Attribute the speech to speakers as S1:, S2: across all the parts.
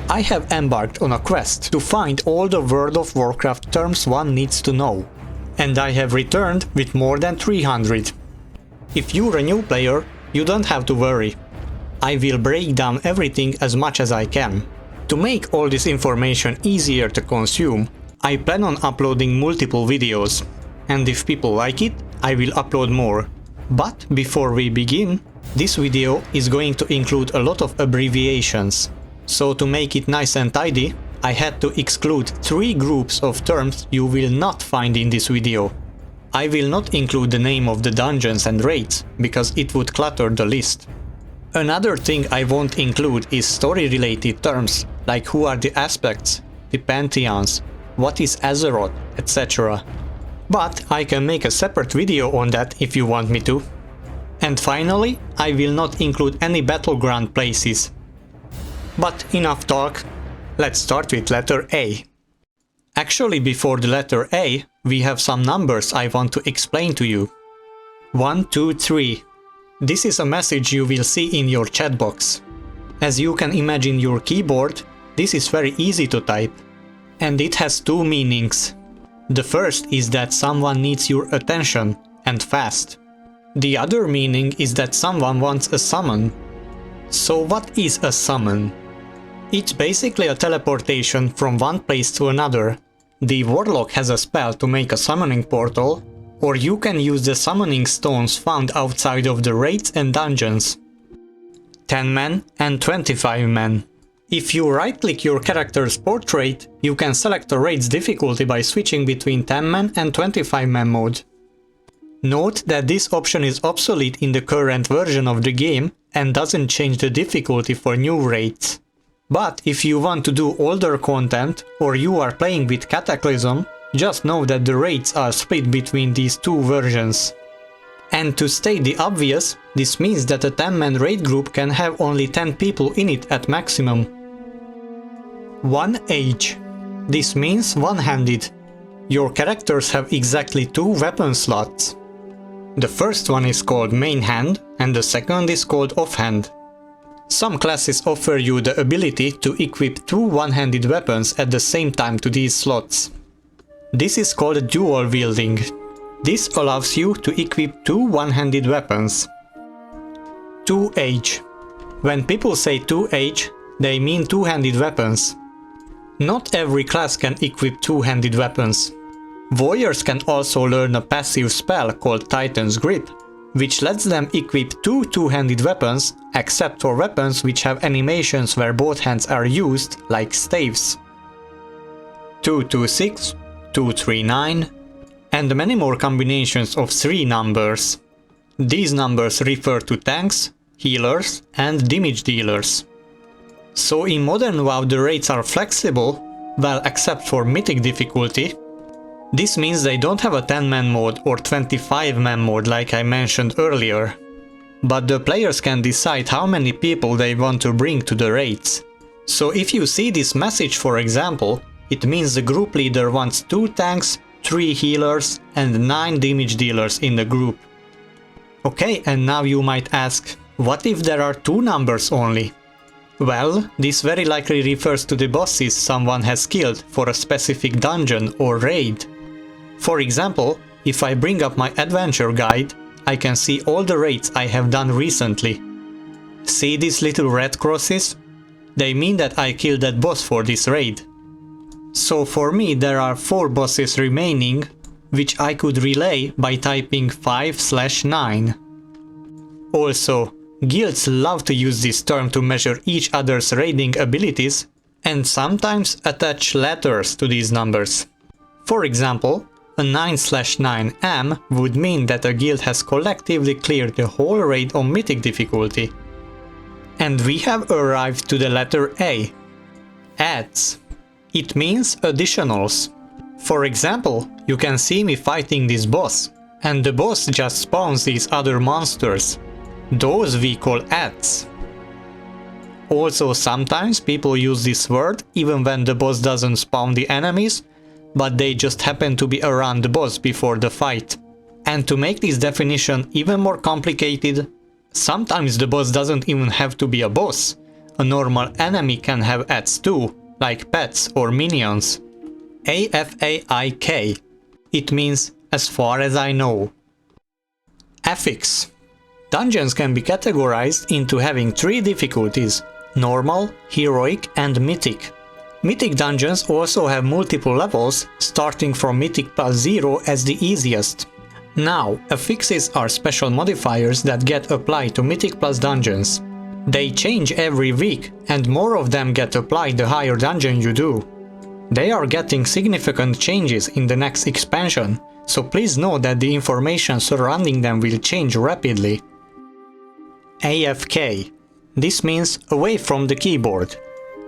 S1: I have embarked on a quest to find all the World of Warcraft terms one needs to know, and I have returned with more than 300. If you're a new player, you don't have to worry. I will break down everything as much as I can. To make all this information easier to consume, I plan on uploading multiple videos, and if people like it, I will upload more. But before we begin, this video is going to include a lot of abbreviations. So to make it nice and tidy, I had to exclude 3 groups of terms you will not find in this video. I will not include the name of the dungeons and raids, because it would clutter the list. Another thing I won't include is story-related terms, like who are the aspects, the pantheons, what is Azeroth, etc. But I can make a separate video on that if you want me to. And finally, I will not include any battleground places. But enough talk, let's start with letter A. Actually, before the letter A, we have some numbers I want to explain to you. 1, 2, 3. This is a message you will see in your chat box. As you can imagine your keyboard, this is very easy to type. And it has 2 meanings. The first is that someone needs your attention, and fast. The other meaning is that someone wants a summon. So what is a summon? It's basically a teleportation from one place to another. The warlock has a spell to make a summoning portal, or you can use the summoning stones found outside of the raids and dungeons. 10 men and 25 men. If you right-click your character's portrait, you can select a raid's difficulty by switching between 10 men and 25 men mode. Note that this option is obsolete in the current version of the game and doesn't change the difficulty for new raids. But if you want to do older content, or you are playing with Cataclysm, just know that the raids are split between these 2 versions. And to state the obvious, this means that a 10-man raid group can have only 10 people in it at maximum. 1H. This means one-handed. Your characters have exactly 2 weapon slots. The first one is called main hand, and the second is called offhand. Some classes offer you the ability to equip 2 one-handed weapons at the same time to these slots. This is called dual wielding. This allows you to equip 2 one-handed weapons. 2H. When people say 2H, they mean 2-handed weapons. Not every class can equip 2-handed weapons. Warriors can also learn a passive spell called Titan's Grip, which lets them equip 2 two-handed weapons, except for weapons which have animations where both hands are used, like staves. 226, 239, and many more combinations of 3 numbers. These numbers refer to tanks, healers, and damage dealers. So in modern WoW the raids are flexible, well except for mythic difficulty. This means they don't have a 10-man mode or 25-man mode like I mentioned earlier. But the players can decide how many people they want to bring to the raids. So if you see this message, for example, it means the group leader wants 2 tanks, 3 healers and 9 damage dealers in the group. Okay, and now you might ask, what if there are 2 numbers only? Well, this very likely refers to the bosses someone has killed for a specific dungeon or raid. For example, if I bring up my adventure guide, I can see all the raids I have done recently. See these little red crosses? They mean that I killed that boss for this raid. So for me there are 4 bosses remaining, which I could relay by typing 5/9. Also, guilds love to use this term to measure each other's raiding abilities and sometimes attach letters to these numbers. For example, a 9/9M would mean that a guild has collectively cleared the whole raid on mythic difficulty. And we have arrived to the letter A. Adds. It means additionals. For example, you can see me fighting this boss, and the boss just spawns these other monsters. Those we call adds. Also, sometimes people use this word even when the boss doesn't spawn the enemies, but they just happen to be around the boss before the fight. And to make this definition even more complicated, sometimes the boss doesn't even have to be a boss. A normal enemy can have adds too, like pets or minions. AFAIK. It means as far as I know. Affix. Dungeons can be categorized into having 3 difficulties: normal, heroic and mythic. Mythic dungeons also have multiple levels, starting from Mythic plus 0 as the easiest. Now, affixes are special modifiers that get applied to Mythic plus dungeons. They change every week, and more of them get applied the higher dungeon you do. They are getting significant changes in the next expansion, so please know that the information surrounding them will change rapidly. AFK. This means away from the keyboard.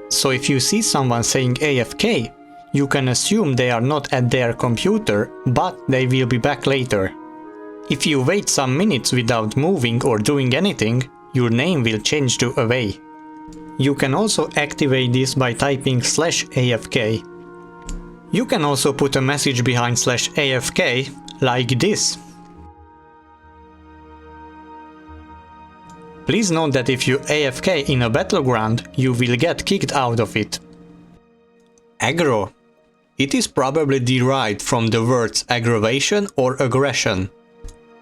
S1: So if you see someone saying AFK, you can assume they are not at their computer, but they will be back later. If you wait some minutes without moving or doing anything, your name will change to away. You can also activate this by typing /AFK. You can also put a message behind /AFK, like this. Please note that if you AFK in a battleground, you will get kicked out of it. Aggro. It is probably derived from the words aggravation or aggression.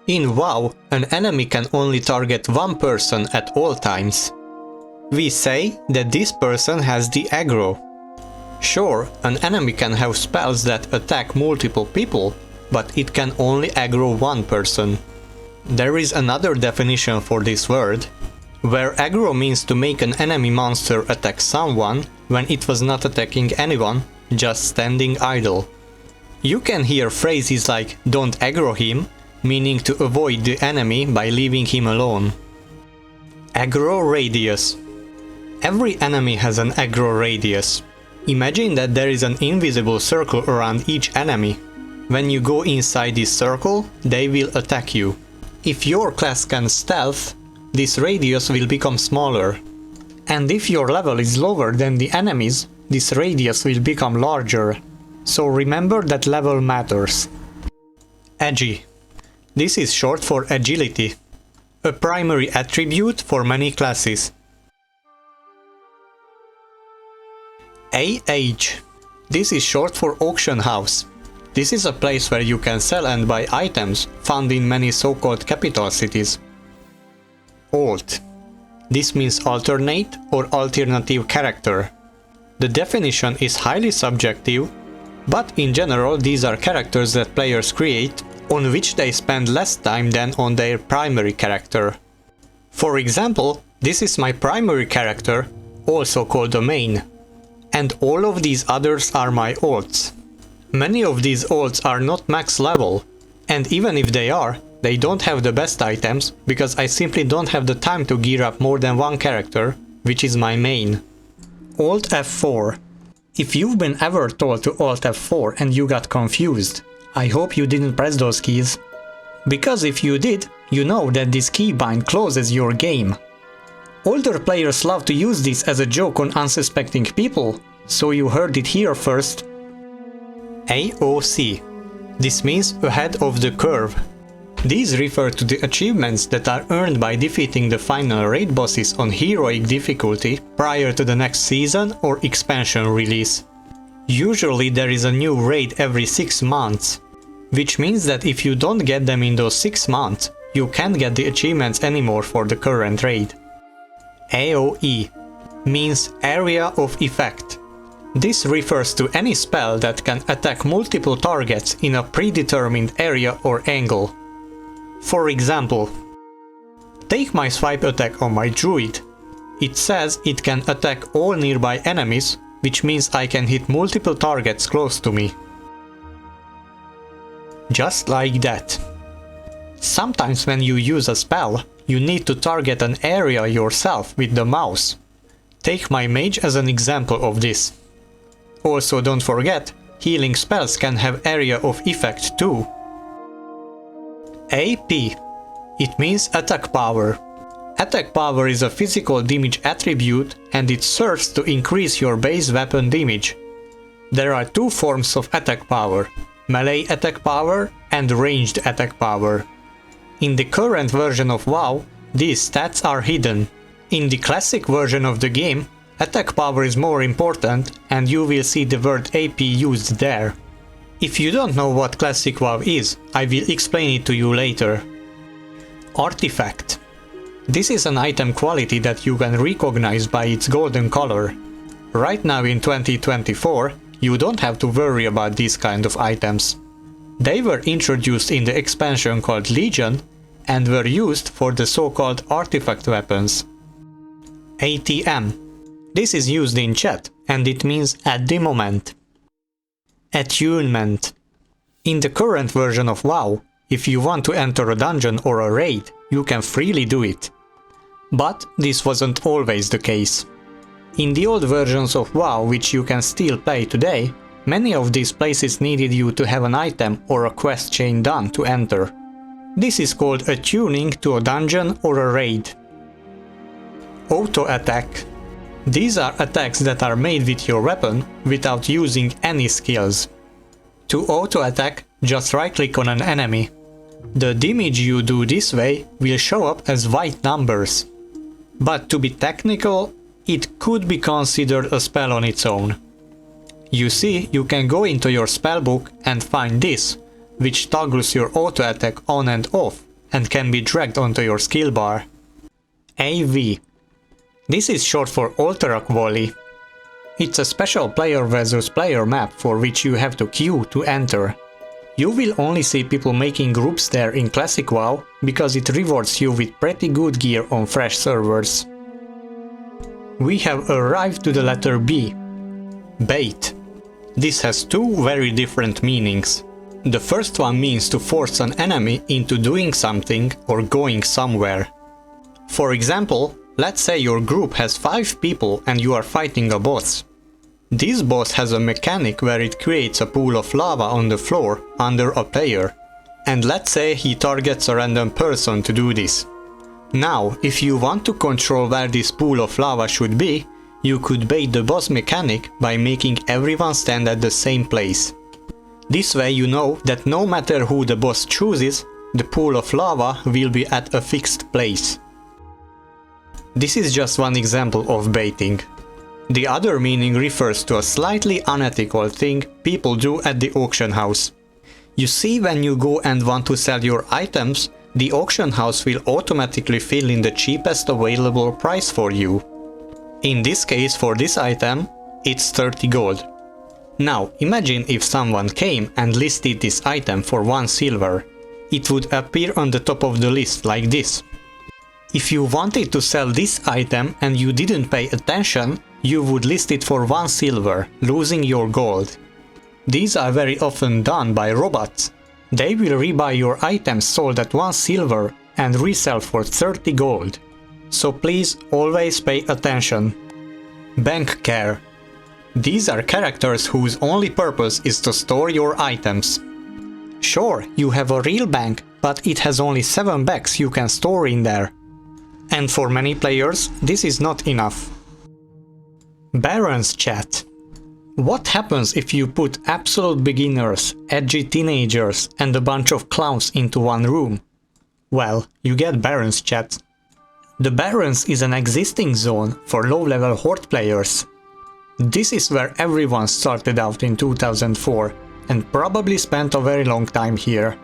S1: In WoW, an enemy can only target one person at all times. We say that this person has the aggro. Sure, an enemy can have spells that attack multiple people, but it can only aggro one person. There is another definition for this word, where aggro means to make an enemy monster attack someone when it was not attacking anyone, just standing idle. You can hear phrases like "don't aggro him", meaning to avoid the enemy by leaving him alone. Aggro radius. Every enemy has an aggro radius. Imagine that there is an invisible circle around each enemy. When you go inside this circle, they will attack you. If your class can stealth, this radius will become smaller. And if your level is lower than the enemies, this radius will become larger. So remember that level matters. Edgy. This is short for agility, a primary attribute for many classes. AH. This is short for auction house. This is a place where you can sell and buy items found in many so-called capital cities. Alt. This means alternate or alternative character. The definition is highly subjective, but in general these are characters that players create, on which they spend less time than on their primary character. For example, this is my primary character, also called a main. And all of these others are my alts. Many of these alts are not max level, and even if they are, they don't have the best items, because I simply don't have the time to gear up more than one character, which is my main. Alt F4. If you've been ever told to Alt F4 and you got confused, I hope you didn't press those keys. Because if you did, you know that this keybind closes your game. Older players love to use this as a joke on unsuspecting people, so you heard it here first. AOC. This means ahead of the curve. These refer to the achievements that are earned by defeating the final raid bosses on heroic difficulty prior to the next season or expansion release. Usually there is a new raid every 6 months, which means that if you don't get them in those 6 months, you can't get the achievements anymore for the current raid. AoE means area of effect. This refers to any spell that can attack multiple targets in a predetermined area or angle. For example, take my swipe attack on my druid. It says it can attack all nearby enemies, which means I can hit multiple targets close to me. Just like that. Sometimes when you use a spell, you need to target an area yourself with the mouse. Take my mage as an example of this. Also don't forget, healing spells can have area of effect too. AP. It means attack power. Attack power is a physical damage attribute and it serves to increase your base weapon damage. There are 2 forms of attack power, melee attack power and ranged attack power. In the current version of WoW, these stats are hidden. In the classic version of the game, attack power is more important and you will see the word AP used there. If you don't know what classic WoW is, I will explain it to you later. Artifact. This is an item quality that you can recognize by its golden color. Right now in 2024, you don't have to worry about these kind of items. They were introduced in the expansion called Legion and were used for the so-called artifact weapons. ATM. This is used in chat and it means at the moment. Attunement. In the current version of WoW, if you want to enter a dungeon or a raid, you can freely do it. But this wasn't always the case. In the old versions of WoW which you can still play today, many of these places needed you to have an item or a quest chain done to enter. This is called attuning to a dungeon or a raid. Auto-attack. These are attacks that are made with your weapon without using any skills. To auto-attack, just right-click on an enemy. The damage you do this way will show up as white numbers. But to be technical, it could be considered a spell on its own. You see, you can go into your spellbook and find this, which toggles your auto-attack on and off and can be dragged onto your skill bar. AV. This is short for autoattack volley. It's a special player versus player map for which you have to queue to enter. You will only see people making groups there in Classic WoW because it rewards you with pretty good gear on fresh servers. We have arrived to the letter B. Bait. This has two very different meanings. The first one means to force an enemy into doing something or going somewhere. For example, let's say your group has 5 people and you are fighting a boss. This boss has a mechanic where it creates a pool of lava on the floor under a player. And let's say he targets a random person to do this. Now, if you want to control where this pool of lava should be, you could bait the boss mechanic by making everyone stand at the same place. This way you know that no matter who the boss chooses, the pool of lava will be at a fixed place. This is just one example of baiting. The other meaning refers to a slightly unethical thing people do at the auction house. You see, when you go and want to sell your items, the auction house will automatically fill in the cheapest available price for you. In this case, for this item, it's 30 gold. Now, imagine if someone came and listed this item for 1 silver. It would appear on the top of the list like this. If you wanted to sell this item and you didn't pay attention, you would list it for 1 silver, losing your gold. These are very often done by robots. They will rebuy your items sold at 1 silver and resell for 30 gold. So please always pay attention. Bank care. These are characters whose only purpose is to store your items. Sure, you have a real bank, but it has only 7 bags you can store in there. And for many players, this is not enough. Barrens chat. What happens if you put absolute beginners, edgy teenagers and a bunch of clowns into one room? Well, you get Barrens chat. The Barrens is an existing zone for low-level horde players. This is where everyone started out in 2004 and probably spent a very long time here.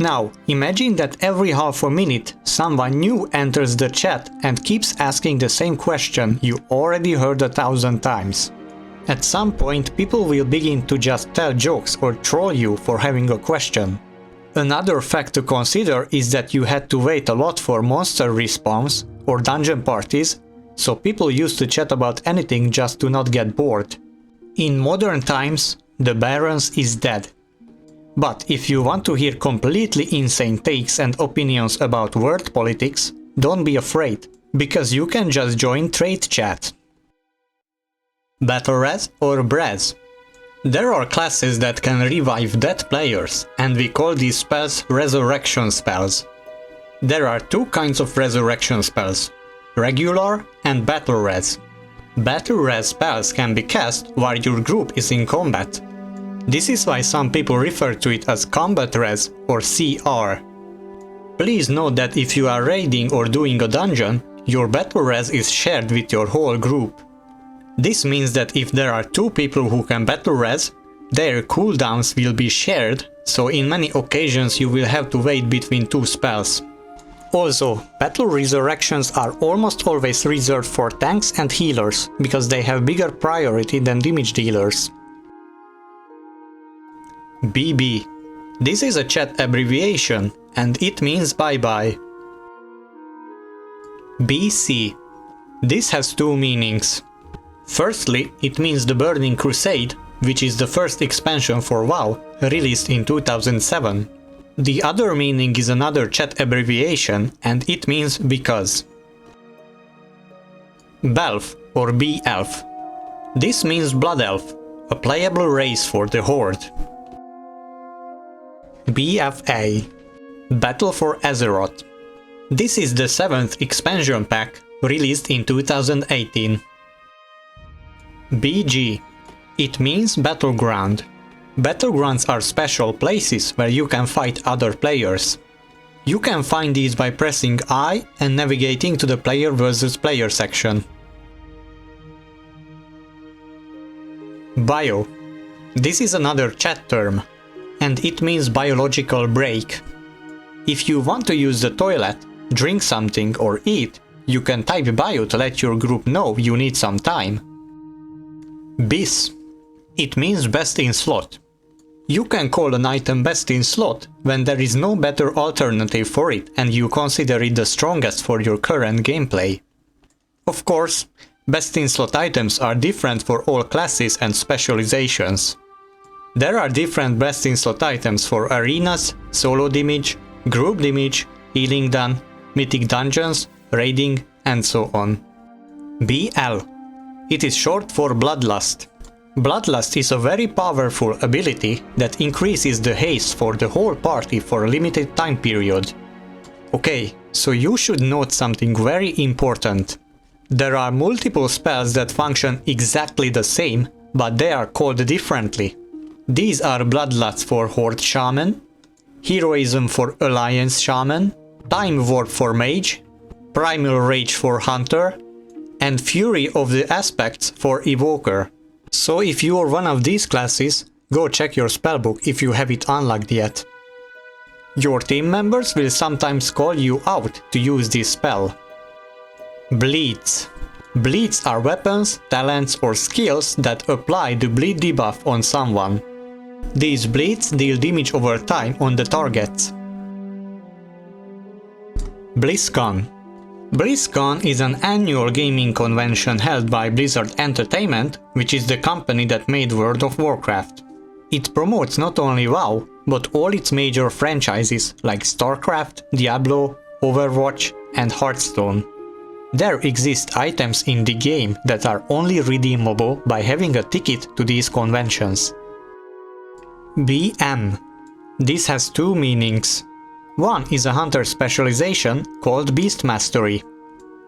S1: Now, imagine that every half a minute someone new enters the chat and keeps asking the same question you already heard 1,000 times. At some point, people will begin to just tell jokes or troll you for having a question. Another fact to consider is that you had to wait a lot for monster respawns or dungeon parties, so people used to chat about anything just to not get bored. In modern times, the Barrens is dead. But if you want to hear completely insane takes and opinions about world politics, don't be afraid, because you can just join trade chat. BREZ or BREZ. There are classes that can revive dead players, and we call these spells resurrection spells. There are 2 kinds of resurrection spells, regular and battle res. Battle res spells can be cast while your group is in combat. This is why some people refer to it as combat res or CR. Please note that if you are raiding or doing a dungeon, Your battle res is shared with your whole group. This means that if there are 2 people who can battle res, their cooldowns will be shared, so in many occasions you will have to wait between 2 spells. Also, battle resurrections are almost always reserved for tanks and healers, because they have bigger priority than damage dealers. BB. This is a chat abbreviation, and it means bye-bye. BC. This has 2 meanings. Firstly, it means the Burning Crusade, which is the first expansion for WoW, released in 2007. The other meaning is another chat abbreviation, and it means because. Belf or B-Elf. This means Blood Elf, a playable race for the Horde. BFA. Battle for Azeroth. This is the 7th expansion pack, released in 2018. BG. It means Battleground. Battlegrounds are special places where you can fight other players. You can find these by pressing I and navigating to the player versus player section. Bio. This is another chat term, and it means biological break. If you want to use the toilet, drink something or eat, you can type bio to let your group know you need some time. BIS. It means best in slot. You can call an item best in slot when there is no better alternative for it and you consider it the strongest for your current gameplay. Of course, best in slot items are different for all classes and specializations. There are different best in slot items for arenas, solo damage, group damage, healing done, mythic dungeons, raiding, and so on. BL. It is short for Bloodlust. Bloodlust is a very powerful ability that increases the haste for the whole party for a limited time period. Okay, so you should note something very important. There are multiple spells that function exactly the same, but they are called differently. These are Bloodlust for Horde Shaman, Heroism for Alliance Shaman, Time Warp for Mage, Primal Rage for Hunter, and Fury of the Aspects for Evoker. So if you are one of these classes, go check your spellbook if you have it unlocked yet. Your team members will sometimes call you out to use this spell. Bleeds. Bleeds are weapons, talents or skills that apply the bleed debuff on someone. These bleeds deal damage over time on the targets. BlizzCon. BlizzCon is an annual gaming convention held by Blizzard Entertainment, which is the company that made World of Warcraft. It promotes not only WoW, but all its major franchises like StarCraft, Diablo, Overwatch, and Hearthstone. There exist items in the game that are only redeemable by having a ticket to these conventions. BM. This has 2 meanings. One is a hunter specialization called Beast Mastery.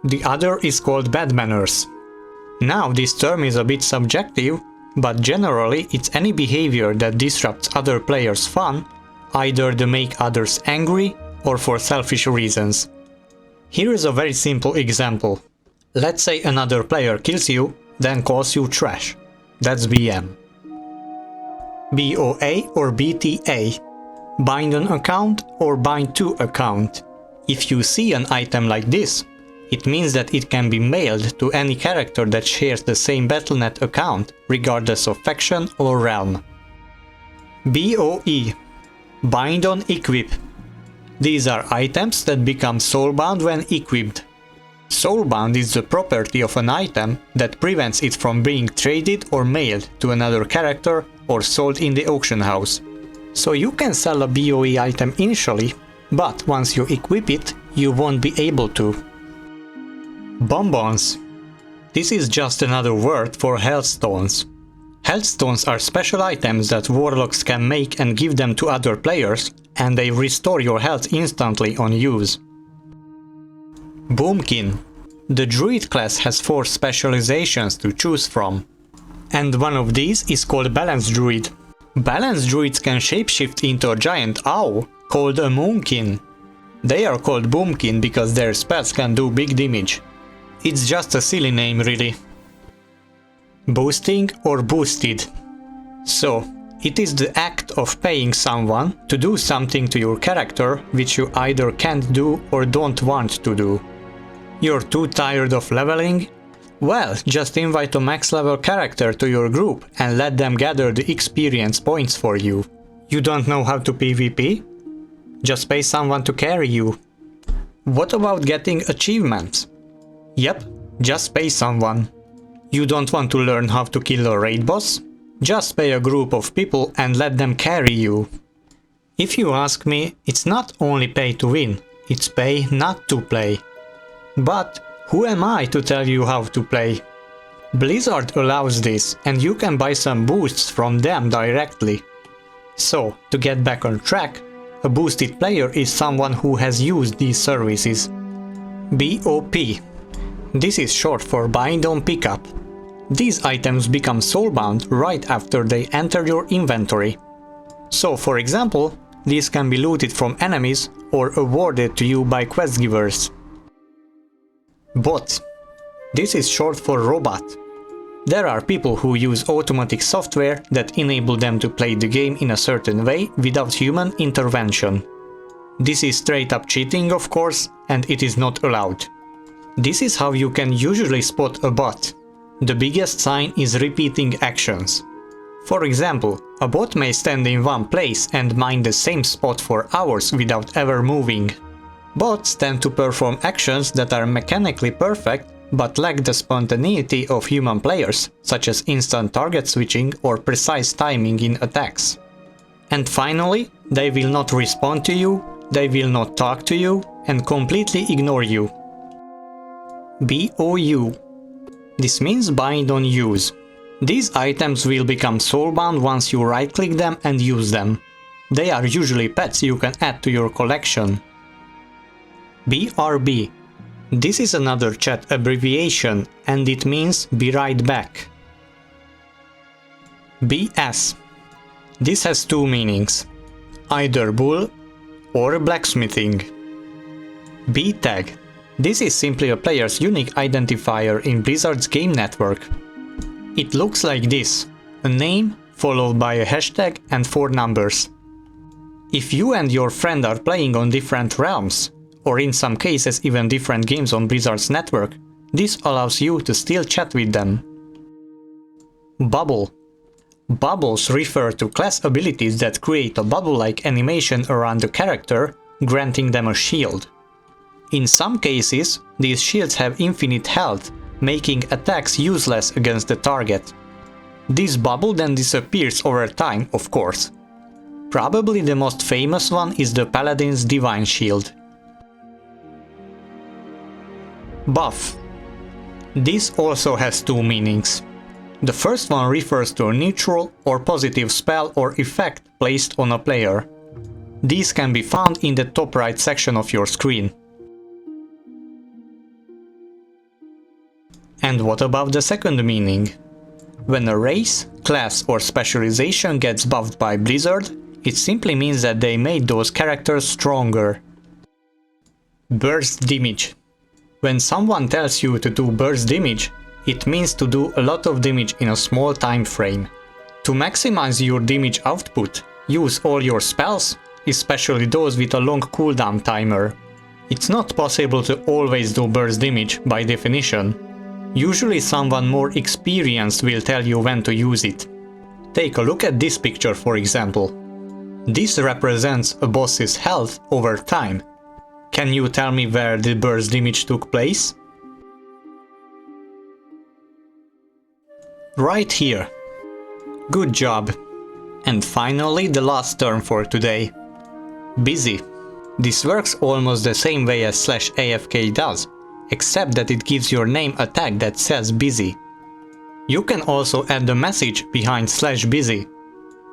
S1: The other is called Bad Manners. Now this term is a bit subjective, but generally it's any behavior that disrupts other players' fun, either to make others angry or for selfish reasons. Here is a very simple example. Let's say another player kills you, then calls you trash. That's BM. BOA or BTA. Bind an account or bind to account. If you see an item like this, it means that it can be mailed to any character that shares the same Battle.net account, regardless of faction or realm. BOE. Bind on equip. These are items that become soulbound when equipped. Soulbound is the property of an item that prevents it from being traded or mailed to another character or sold in the auction house. So you can sell a BOE item initially, but once you equip it, you won't be able to. Bonbons. This is just another word for healthstones. Healthstones are special items that warlocks can make and give them to other players, and they restore your health instantly on use. Boomkin. The druid class has 4 specializations to choose from, and one of these is called Balance Druid. Balance druids can shapeshift into a giant owl called a moonkin. They are called boomkin because their spells can do big damage. It's just a silly name really. Boosting or boosted. So, it is the act of paying someone to do something to your character which you either can't do or don't want to do. You're too tired of leveling? Well, just invite a max level character to your group and let them gather the experience points for you. You don't know how to PvP? Just pay someone to carry you. What about getting achievements? Yep, just pay someone. You don't want to learn how to kill a raid boss? Just pay a group of people and let them carry you. If you ask me, it's not only pay to win, it's pay not to play. But who am I to tell you how to play? Blizzard allows this, and you can buy some boosts from them directly. So, to get back on track, a boosted player is someone who has used these services. BOP. This is short for bind on pickup. These items become soulbound right after they enter your inventory. So, for example, these can be looted from enemies or awarded to you by quest givers. Bot. This is short for robot. There are people who use automatic software that enable them to play the game in a certain way without human intervention. This is straight up cheating, of course, and it is not allowed. This is how you can usually spot a bot. The biggest sign is repeating actions. For example, a bot may stand in one place and mine the same spot for hours without ever moving. Bots tend to perform actions that are mechanically perfect but lack the spontaneity of human players, such as instant target switching or precise timing in attacks. And finally, they will not respond to you, they will not talk to you, and completely ignore you. BOU. This means bind on use. These items will become soulbound once you right-click them and use them. They are usually pets you can add to your collection. BRB. This is another chat abbreviation and it means be right back. BS. This has two meanings, either bull or blacksmithing. btag. This is simply a player's unique identifier in Blizzard's game network. It looks like this, a name followed by a hashtag and 4 numbers. If you and your friend are playing on different realms, or in some cases even different games on Blizzard's network, this allows you to still chat with them. Bubble. Bubbles refer to class abilities that create a bubble-like animation around the character, granting them a shield. In some cases, these shields have infinite health, making attacks useless against the target. This bubble then disappears over time, of course. Probably the most famous one is the Paladin's Divine Shield. Buff. This also has two meanings. The first one refers to a neutral or positive spell or effect placed on a player. These can be found in the top right section of your screen. And what about the second meaning? When a race, class or specialization gets buffed by Blizzard, it simply means that they made those characters stronger. Burst damage. When someone tells you to do burst damage, it means to do a lot of damage in a small time frame. To maximize your damage output, use all your spells, especially those with a long cooldown timer. It's not possible to always do burst damage by definition. Usually someone more experienced will tell you when to use it. Take a look at this picture, for example. This represents a boss's health over time. Can you tell me where the burst damage took place? Right here. Good job. And finally, the last term for today. Busy. This works almost the same way as /AFK does, except that it gives your name a tag that says busy. You can also add the message behind /busy.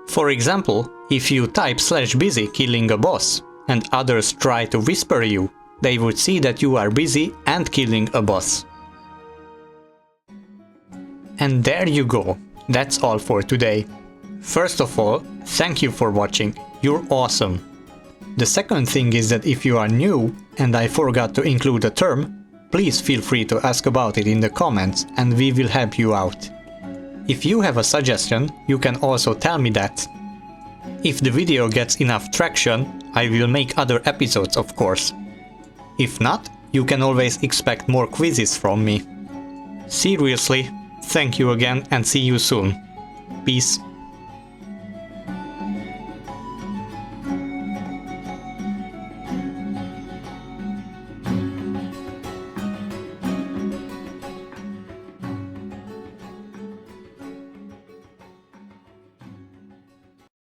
S1: For example, if you type /busy killing a boss, and others try to whisper you, they would see that you are busy and killing a boss. And there you go, that's all for today. First of all, thank you for watching, you're awesome. The second thing is that if you are new and I forgot to include a term, please feel free to ask about it in the comments and we will help you out. If you have a suggestion, you can also tell me that. If the video gets enough traction, I will make other episodes, of course. If not, you can always expect more quizzes from me. Seriously, thank you again and see you soon. Peace.